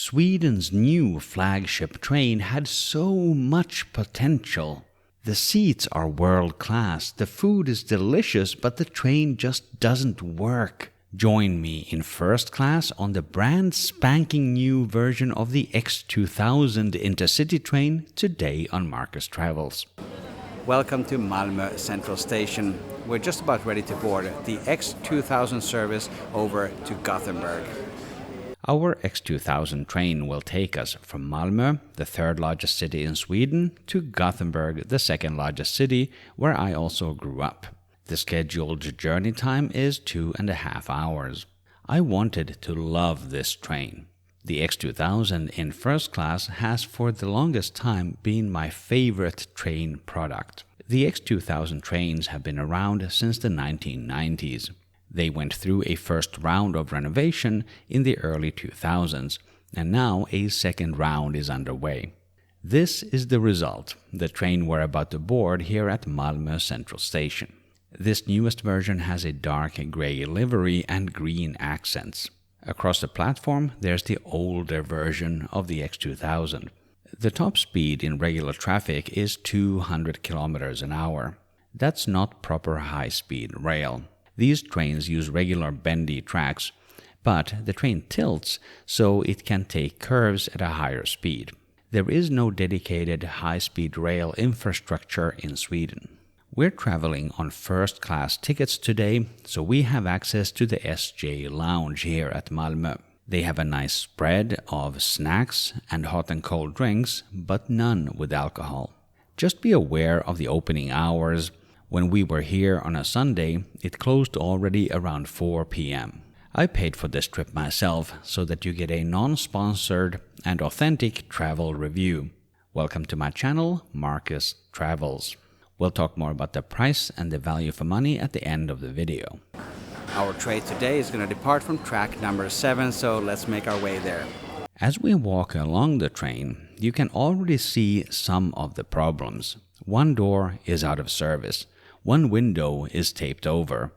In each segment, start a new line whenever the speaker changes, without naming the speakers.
Sweden's new flagship train had so much potential. The seats are world class, the food is delicious, but the train just doesn't work. Join me in first class on the brand spanking new version of the X2000 intercity train today on Markus Travels. Welcome to Malmö Central Station. We're just about ready to board the X2000 service over to Gothenburg. Our X2000 train will take us from Malmö, the third largest city in Sweden, to Gothenburg, the second largest city, where I also grew up. The scheduled journey time is 2.5 hours. I wanted to love this train. The X2000 in first class has for the longest time been my favorite train product. The X2000 trains have been around since the 1990s. They went through a first round of renovation in the early 2000s, and now a second round is underway. This is the result, the train we're about to board here at Malmö Central Station. This newest version has a dark grey livery and green accents. Across the platform, there's the older version of the X2000. The top speed in regular traffic is 200 km an hour. That's not proper high-speed rail. These trains use regular bendy tracks, but the train tilts so it can take curves at a higher speed. There is no dedicated high-speed rail infrastructure in Sweden. We're traveling on first-class tickets today, so we have access to the SJ Lounge here at Malmö. They have a nice spread of snacks and hot and cold drinks, but none with alcohol. Just be aware of the opening hours. When we were here on a Sunday, it closed already around 4 p.m. I paid for this trip myself so that you get a non-sponsored and authentic travel review. Welcome to my channel, Markus Travels. We'll talk more about the price and the value for money at the end of the video. Our train today is going to depart from track number 7, so let's make our way there. As we walk along the train, you can already see some of the problems. One door is out of service. One window is taped over,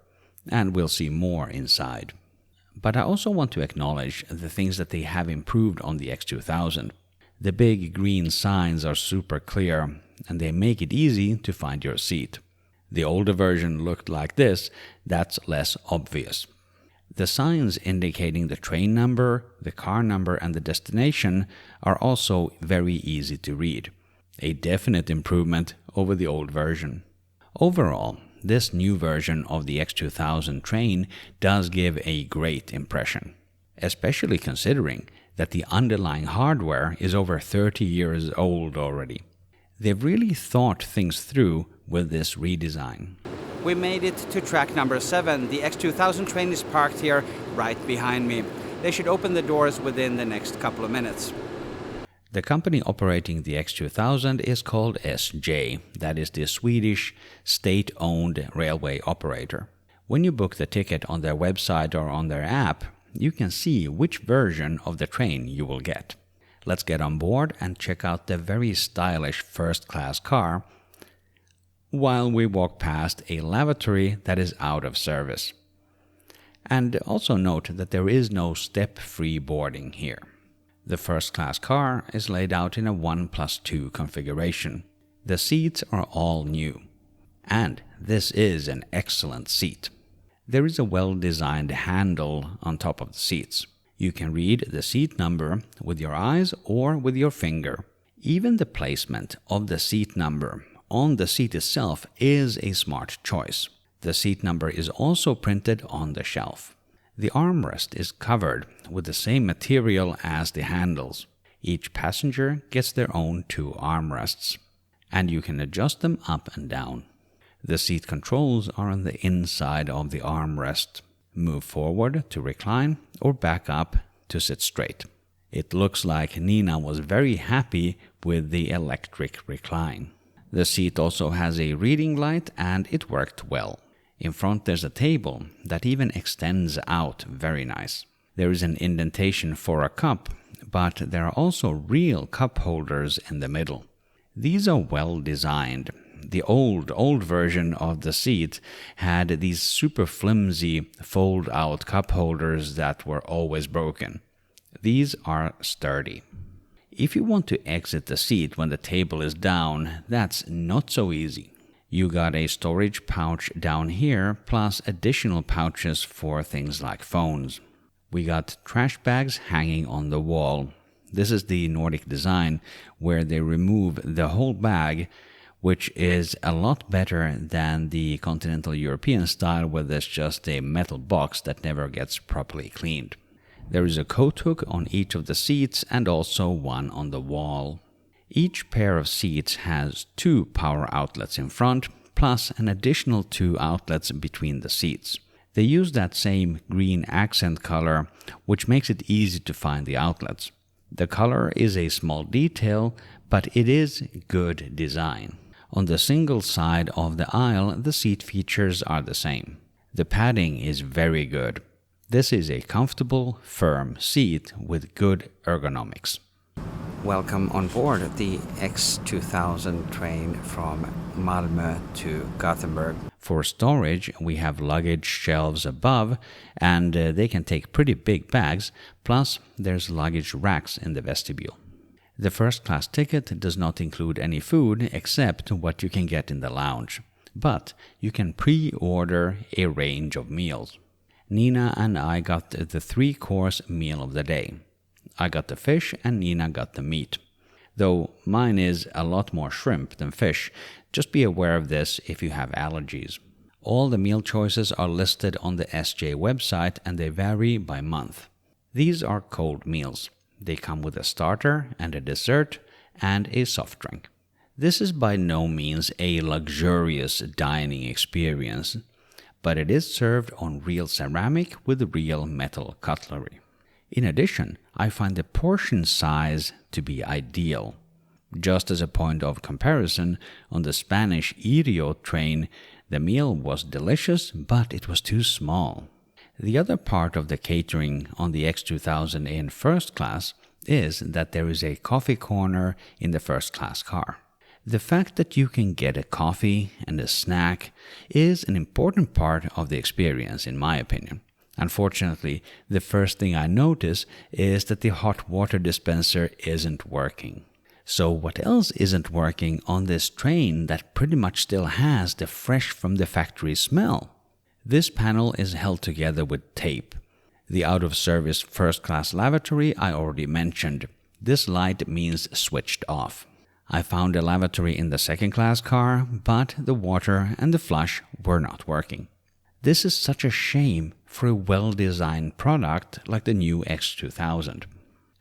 and we'll see more inside. But I also want to acknowledge the things that they have improved on the X2000. The big green signs are super clear, and they make it easy to find your seat. The older version looked like this, that's less obvious. The signs indicating the train number, the car number, and the destination are also very easy to read. A definite improvement over the old version. Overall, this new version of the X2000 train does give a great impression, especially considering that the underlying hardware is over 30 years old already. They've really thought things through with this redesign. We made it to track number 7. The X2000 train is parked here right behind me. They should open the doors within the next couple of minutes. The company operating the X2000 is called SJ, that is the Swedish state-owned railway operator. When you book the ticket on their website or on their app, you can see which version of the train you will get. Let's get on board and check out the very stylish first-class car while we walk past a lavatory that is out of service. And also note that there is no step-free boarding here. The first-class car is laid out in a 1+2 configuration. The seats are all new. And this is an excellent seat. There is a well-designed handle on top of the seats. You can read the seat number with your eyes or with your finger. Even the placement of the seat number on the seat itself is a smart choice. The seat number is also printed on the shelf. The armrest is covered with the same material as the handles. Each passenger gets their own 2 armrests, and you can adjust them up and down. The seat controls are on the inside of the armrest. Move forward to recline or back up to sit straight. It looks like Nina was very happy with the electric recline. The seat also has a reading light and it worked well. In front there's a table that even extends out very nice. There is an indentation for a cup, but there are also real cup holders in the middle. These are well designed. The old version of the seat had these super flimsy fold-out cup holders that were always broken. These are sturdy. If you want to exit the seat when the table is down, that's not so easy. You got a storage pouch down here, plus additional pouches for things like phones. We got trash bags hanging on the wall. This is the Nordic design, where they remove the whole bag, which is a lot better than the continental European style, where there's just a metal box that never gets properly cleaned. There is a coat hook on each of the seats and also one on the wall. Each pair of seats has 2 power outlets in front, plus an additional 2 outlets between the seats. They use that same green accent color, which makes it easy to find the outlets. The color is a small detail, but it is good design. On the single side of the aisle, the seat features are the same. The padding is very good. This is a comfortable, firm seat with good ergonomics. Welcome on board the X2000 train from Malmö to Gothenburg. For storage, we have luggage shelves above, and they can take pretty big bags, plus there's luggage racks in the vestibule. The first class ticket does not include any food except what you can get in the lounge, but you can pre-order a range of meals. Nina and I got the 3-course meal of the day. I got the fish and Nina got the meat. Though mine is a lot more shrimp than fish, just be aware of this if you have allergies. All the meal choices are listed on the SJ website and they vary by month. These are cold meals. They come with a starter and a dessert and a soft drink. This is by no means a luxurious dining experience, but it is served on real ceramic with real metal cutlery. In addition, I find the portion size to be ideal. Just as a point of comparison, on the Spanish Irio train, the meal was delicious, but it was too small. The other part of the catering on the X2000 in first class is that there is a coffee corner in the first class car. The fact that you can get a coffee and a snack is an important part of the experience, in my opinion. Unfortunately, the first thing I notice is that the hot water dispenser isn't working. So what else isn't working on this train that pretty much still has the fresh from the factory smell? This panel is held together with tape. The out-of-service first-class lavatory I already mentioned. This light means switched off. I found a lavatory in the second-class car, but the water and the flush were not working. This is such a shame for a well-designed product like the new X2000.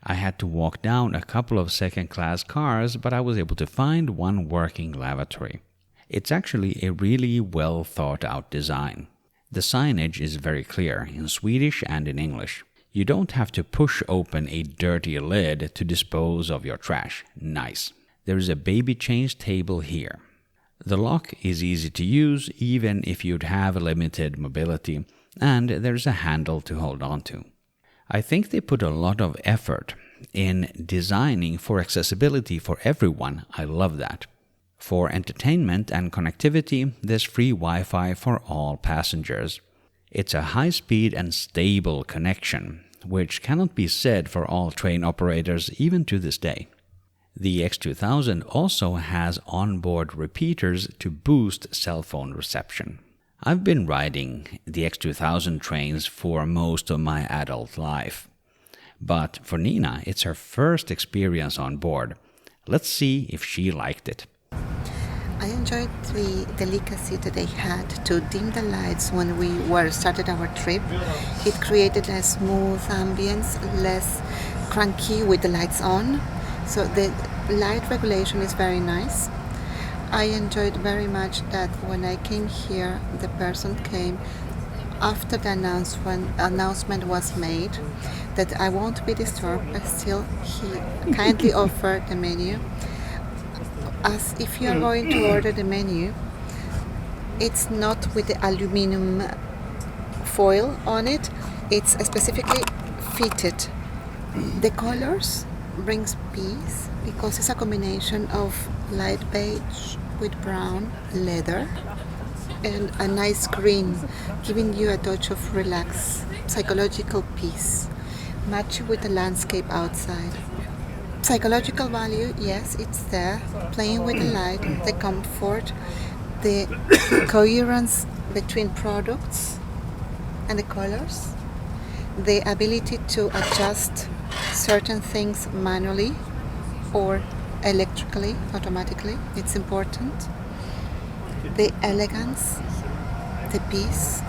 I had to walk down a couple of second-class cars, but I was able to find one working lavatory. It's actually a really well-thought-out design. The signage is very clear in Swedish and in English. You don't have to push open a dirty lid to dispose of your trash. Nice. There is a baby change table here. The lock is easy to use even if you'd have limited mobility, and there's a handle to hold on to. I think they put a lot of effort in designing for accessibility for everyone. I love that. For entertainment and connectivity, there's free Wi-Fi for all passengers. It's a high-speed and stable connection, which cannot be said for all train operators even to this day. The X2000 also has onboard repeaters to boost cell phone reception. I've been riding the X2000 trains for most of my adult life. But for Nina, it's her first experience on board. Let's see if she liked it.
I enjoyed the delicacy that they had to dim the lights when we started our trip. It created a smooth ambience, less cranky with the lights on. So the light regulation is very nice. I enjoyed very much that when I came here, the person came after the announcement was made that I won't be disturbed, but still he kindly offered the menu. As if you are going to order the menu, it's not with the aluminum foil on it, it's specifically fitted. The colors brings peace because it's a combination of light beige with brown leather and a nice green, giving you a touch of relaxed psychological peace. match with the landscape outside. Psychological value, yes, it's there. Playing with the light, the comfort, the coherence between products and the colors, the ability to adjust certain things manually or electrically, automatically, it's important. The elegance, the peace.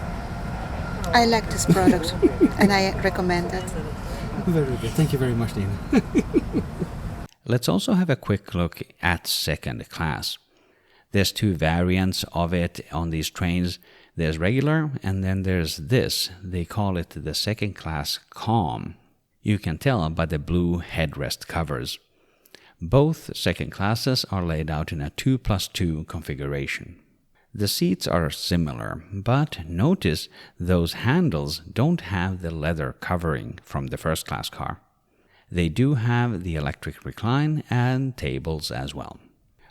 I like this product and I recommend it.
Very good. Thank you very much, Nina. Let's also have a quick look at second class. There's two variants of it on these trains. There's regular and then there's this. They call it the second class Calm. You can tell by the blue headrest covers. Both second classes are laid out in a 2+2 configuration. The seats are similar, but notice those handles don't have the leather covering from the first class car. They do have the electric recline and tables as well.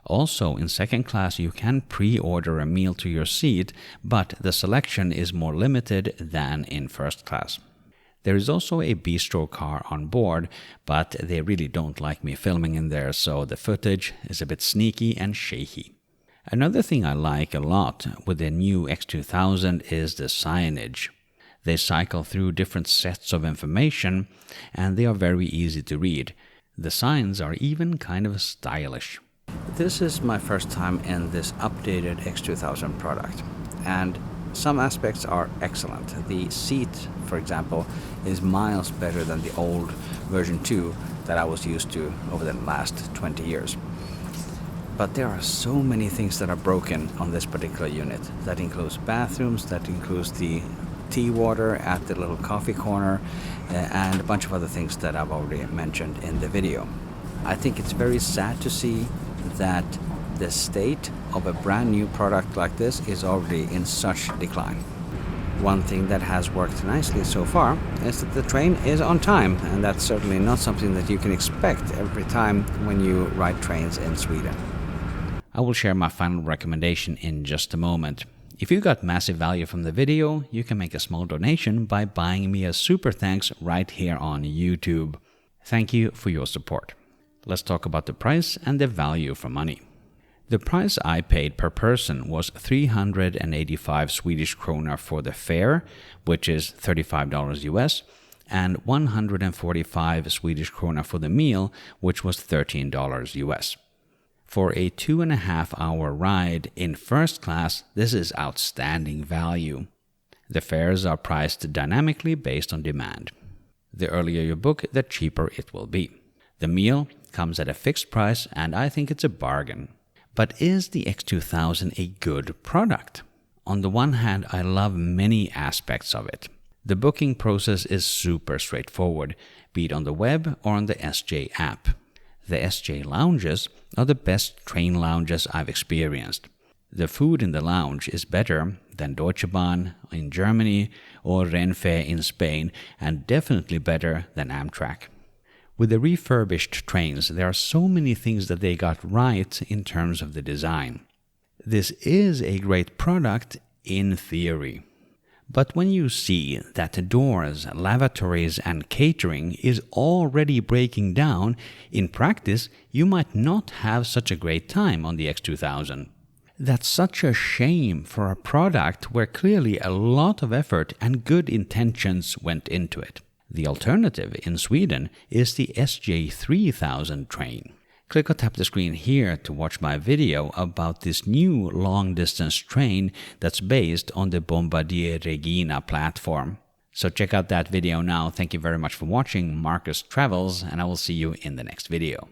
Also, in second class you can pre-order a meal to your seat, but the selection is more limited than in first class. There is also a bistro car on board, but they really don't like me filming in there, so the footage is a bit sneaky and shaky. Another thing I like a lot with the new X2000 is the signage. They cycle through different sets of information and they are very easy to read. The signs are even kind of stylish. This is my first time in this updated X2000 product, and some aspects are excellent. The seat, for example, is miles better than the old version 2 that I was used to over the last 20 years. But there are so many things that are broken on this particular unit. That includes bathrooms, that includes the tea water at the little coffee corner, and a bunch of other things that I've already mentioned in the video. I think it's very sad to see that the state of a brand new product like this is already in such decline. One thing that has worked nicely so far is that the train is on time, and that's certainly not something that you can expect every time when you ride trains in Sweden. I will share my final recommendation in just a moment. If you got massive value from the video, you can make a small donation by buying me a super thanks right here on YouTube. Thank you for your support. Let's talk about the price and the value for money. The price I paid per person was 385 Swedish kronor for the fare, which is $35 US, and 145 Swedish krona for the meal, which was $13 US. For a 2.5-hour ride in first class, this is outstanding value. The fares are priced dynamically based on demand. The earlier you book, the cheaper it will be. The meal comes at a fixed price, and I think it's a bargain. But is the X2000 a good product? On the one hand, I love many aspects of it. The booking process is super straightforward, be it on the web or on the SJ app. The SJ lounges are the best train lounges I've experienced. The food in the lounge is better than Deutsche Bahn in Germany or Renfe in Spain, and definitely better than Amtrak. With the refurbished trains, there are so many things that they got right in terms of the design. This is a great product in theory. But when you see that the doors, lavatories and catering is already breaking down, in practice you might not have such a great time on the X2000. That's such a shame for a product where clearly a lot of effort and good intentions went into it. The alternative in Sweden is the SJ3000 train. Click or tap the screen here to watch my video about this new long-distance train that's based on the Bombardier Regina platform. So check out that video now. Thank you very much for watching Markus Travels, and I will see you in the next video.